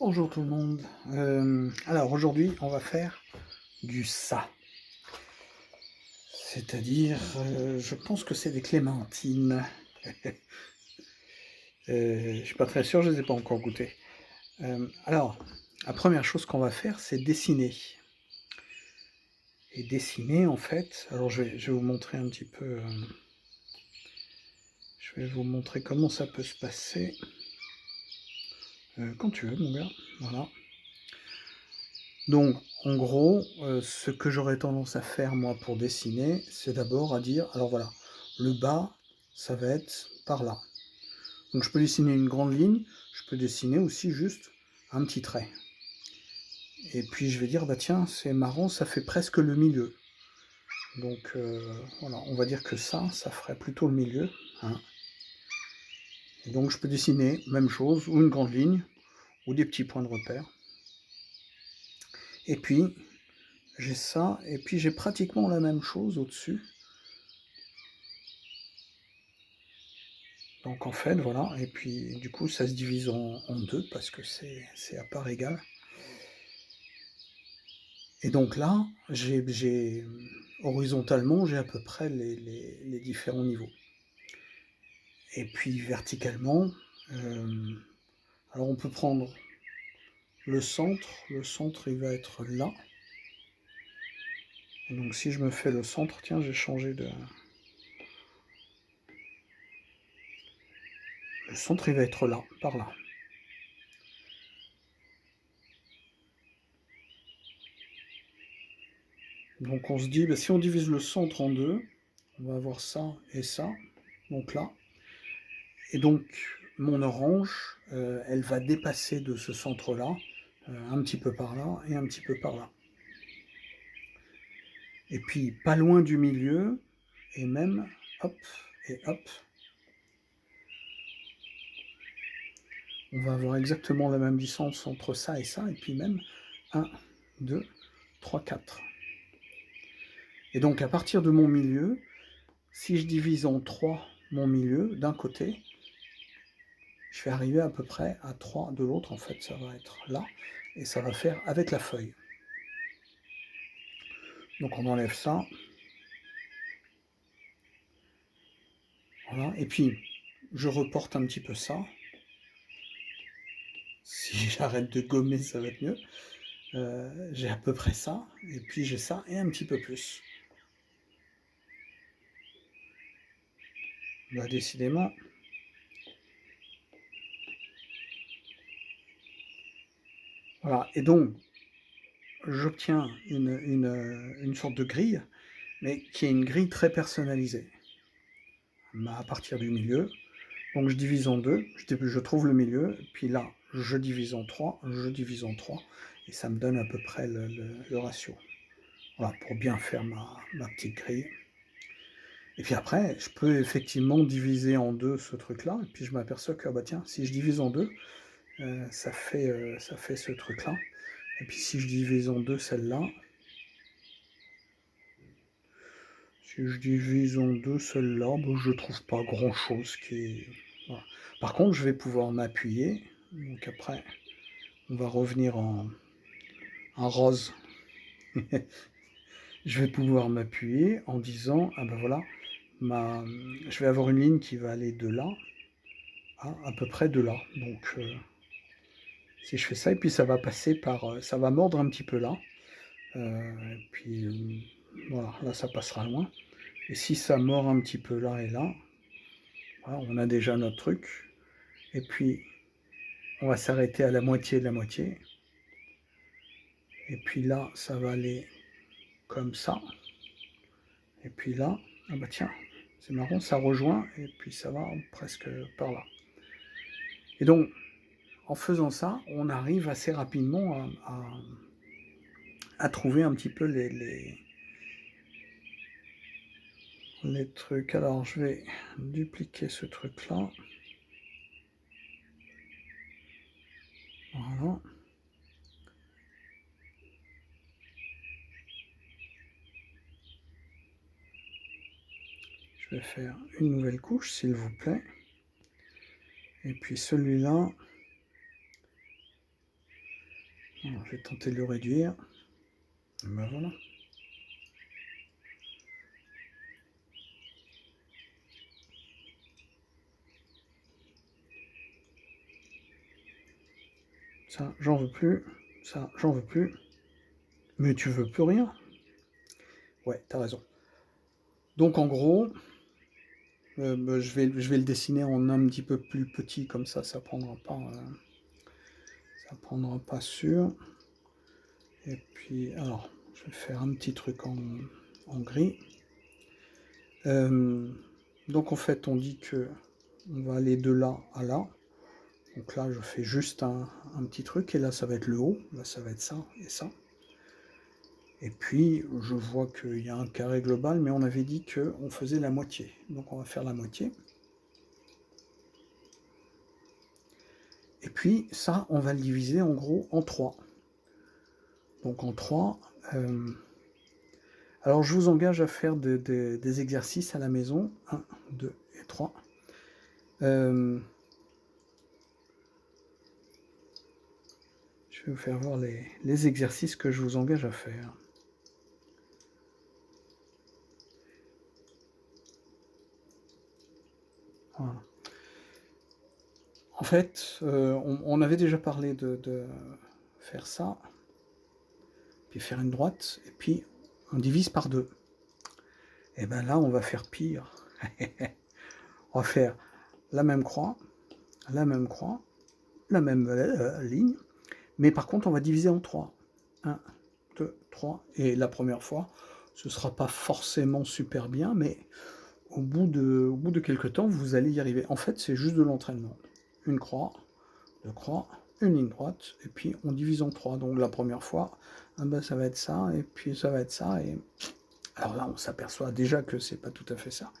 Bonjour tout le monde. Alors aujourd'hui, on va faire du ça. C'est-à-dire, je pense que c'est des clémentines. Je suis pas très sûr, je les ai pas encore goûtées. Alors, la première chose qu'on va faire, c'est dessiner. Et dessiner, en fait, alors je vais vous montrer un petit peu. Je vais vous montrer comment ça peut se passer. Quand tu veux, mon gars. Voilà. Donc, en gros, ce que j'aurais tendance à faire, moi, pour dessiner, c'est d'abord à dire: «Alors voilà, le bas, ça va être par là». Donc je peux dessiner une grande ligne, je peux dessiner aussi juste un petit trait. Et puis je vais dire: «Bah tiens, c'est marrant, ça fait presque le milieu». Donc voilà, on va dire que ça ferait plutôt le milieu, hein. Et donc je peux dessiner, même chose, ou une grande ligne, ou des petits points de repère. Et puis, j'ai ça, et puis j'ai pratiquement la même chose au-dessus. Donc en fait, voilà, et puis du coup, ça se divise en 2 parce que c'est à part égale. Et donc là, horizontalement, j'ai à peu près les différents niveaux. Et puis verticalement, hem, alors on peut prendre le centre il va être là. Et donc si je me fais le centre, tiens, j'ai changé de le centre il va être là, par là. Donc on se dit, bah, si on divise le centre en 2, on va avoir ça et ça, donc là. Et donc mon orange, elle va dépasser de ce centre-là, un petit peu par là et un petit peu par là. Et puis pas loin du milieu, et même hop et hop, on va avoir exactement la même distance entre ça et ça, et puis même 1, 2, 3, 4. Et donc à partir de mon milieu, si je divise en 3 mon milieu d'un côté, je vais arriver à peu près à 3 de l'autre. En fait, ça va être là, et ça va faire avec la feuille. Donc on enlève ça. Voilà, et puis je reporte un petit peu ça. Si j'arrête de gommer, ça va être mieux. J'ai à peu près ça, et puis j'ai ça et un petit peu plus. Bah, décidément. Voilà, et donc j'obtiens une sorte de grille, mais qui est une grille très personnalisée. Bah, à partir du milieu, donc je divise en 2, je trouve le milieu, puis là, je divise en 3, je divise en 3, et ça me donne à peu près le ratio. Voilà, pour bien faire ma petite grille. Et puis après, je peux effectivement diviser en 2 ce truc-là, et puis je m'aperçois que, ah bah tiens, si je divise en 2, ça fait ce truc-là. Et puis si je divise en 2 celle-là, si je divise en 2 celle-là, bah, je trouve pas grand-chose qui est voilà. Par contre, je vais pouvoir m'appuyer, donc après, on va revenir en rose. Je vais pouvoir m'appuyer en disant: «Ah ben voilà, je vais avoir une ligne qui va aller de là à peu près de là». Donc si je fais ça, et puis ça va passer par, ça va mordre un petit peu là, et puis, voilà, là ça passera loin, et si ça mord un petit peu là et là, voilà, on a déjà notre truc, et puis on va s'arrêter à la moitié de la moitié, et puis là, ça va aller comme ça, et puis là, ah bah tiens, c'est marrant, ça rejoint, et puis ça va presque par là. Et donc, en faisant ça, on arrive assez rapidement à trouver un petit peu les trucs. Alors je vais dupliquer ce truc-là. Voilà. Je vais faire une nouvelle couche, s'il vous plaît. Et puis celui-là, Alors, je vais tenter de le réduire. Et ben voilà. Ça, j'en veux plus. Ça, j'en veux plus. Mais tu veux plus rien? Ouais, t'as raison. Donc en gros, bah, je vais le dessiner en un petit peu plus petit, comme ça prendra pas sûr. Et puis, alors, je vais faire un petit truc en gris. Donc en fait, on dit que on va aller de là à là. Donc là, je fais juste un petit truc, et là, ça va être le haut. Là, ça va être ça et ça. Et puis, je vois qu'il y a un carré global, mais on avait dit qu'on faisait la moitié. Donc on va faire la moitié. Et puis, ça, on va le diviser en gros en 3. Donc en 3. Alors, je vous engage à faire des exercices à la maison. 1, 2 et 3. Je vais vous faire voir les exercices que je vous engage à faire. Voilà. En fait, on avait déjà parlé de faire ça, puis faire une droite, et puis on divise par 2. Et bien là, on va faire pire. On va faire la même croix, la même croix, la même ligne, mais par contre, on va diviser en 3. 1, 2, 3. Et la première fois, ce ne sera pas forcément super bien, mais au bout de quelques temps, vous allez y arriver. En fait, c'est juste de l'entraînement. Une croix, deux croix, une ligne droite, et puis on divise en 3. Donc la première fois, ah ben, ça va être ça, et puis ça va être ça, et alors là, on s'aperçoit déjà que c'est pas tout à fait ça.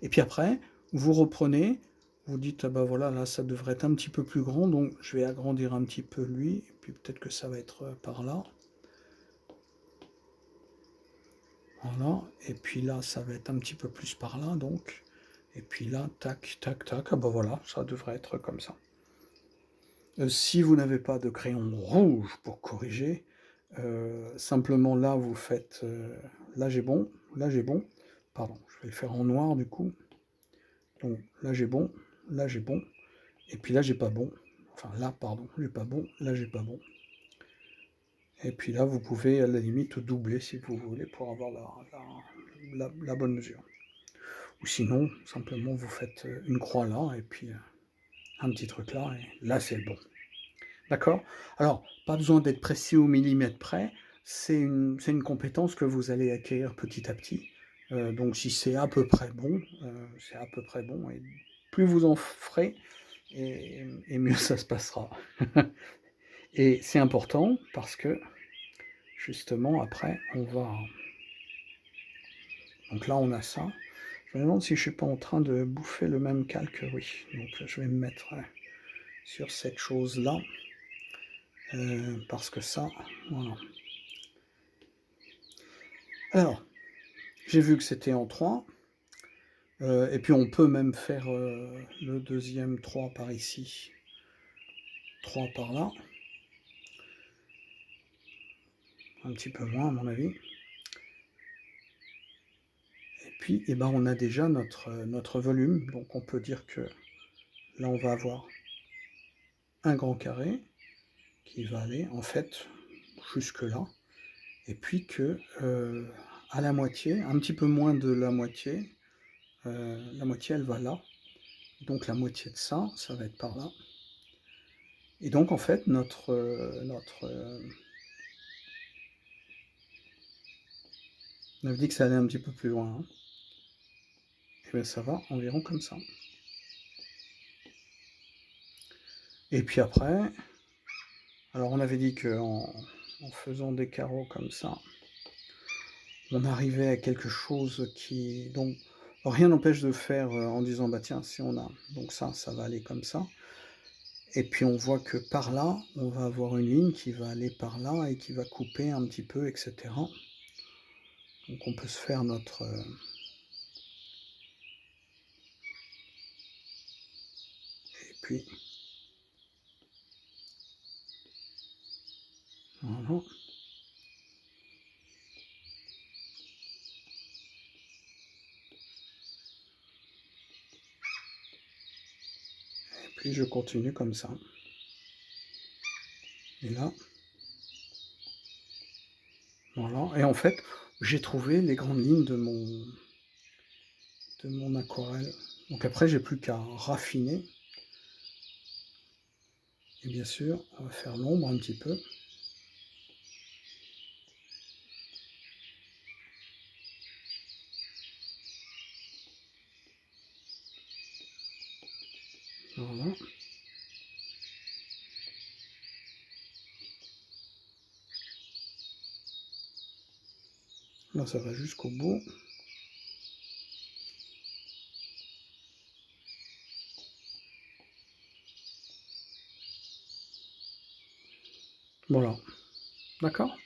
Et puis après, vous reprenez, vous dites, ah ben voilà, là, ça devrait être un petit peu plus grand, donc je vais agrandir un petit peu lui, et puis peut-être que ça va être par là. Voilà, et puis là, ça va être un petit peu plus par là, donc. Et puis là, tac, tac, tac, ah ben voilà, ça devrait être comme ça. Si vous n'avez pas de crayon rouge pour corriger, simplement là, vous faites, là j'ai bon, pardon, je vais le faire en noir du coup. Donc là j'ai bon, et puis là j'ai pas bon, enfin là pardon, j'ai pas bon, là j'ai pas bon. Et puis là vous pouvez à la limite doubler si vous voulez pour avoir la bonne mesure. Ou sinon, simplement vous faites une croix là, et puis un petit truc là, et là c'est le bon. D'accord? Alors, pas besoin d'être précis au millimètre près, c'est une compétence que vous allez acquérir petit à petit. Donc si c'est à peu près bon, c'est à peu près bon, et plus vous en ferez, et mieux ça se passera. Et c'est important parce que, justement, après, on va... Donc là, on a ça. Je me demande si je suis pas en train de bouffer le même calque, oui. Donc je vais me mettre sur cette chose-là. Parce que ça, voilà. Alors, j'ai vu que c'était en 3. Et puis on peut même faire le deuxième 3 par ici, 3 par là. Un petit peu moins à mon avis. Et puis eh ben, on a déjà notre volume. Donc on peut dire que là on va avoir un grand carré qui va aller en fait jusque là. Et puis que à la moitié, un petit peu moins de la moitié elle va là. Donc la moitié de ça, ça va être par là. Et donc en fait on avait dit que ça allait un petit peu plus loin. Hein. Et bien ça va environ comme ça. Et puis après, alors on avait dit qu'en faisant des carreaux comme ça, on arrivait à quelque chose qui... Donc rien n'empêche de faire en disant, bah tiens, si on a... Donc ça va aller comme ça. Et puis on voit que par là, on va avoir une ligne qui va aller par là et qui va couper un petit peu, etc. Donc on peut se faire notre... Et puis... Voilà. Et puis je continue comme ça. Et là, voilà. Et en fait, j'ai trouvé les grandes lignes de mon aquarelle. Donc après, j'ai plus qu'à raffiner. Et bien sûr, on va faire l'ombre un petit peu. Voilà. Là, ça va jusqu'au bout. Voilà. D'accord?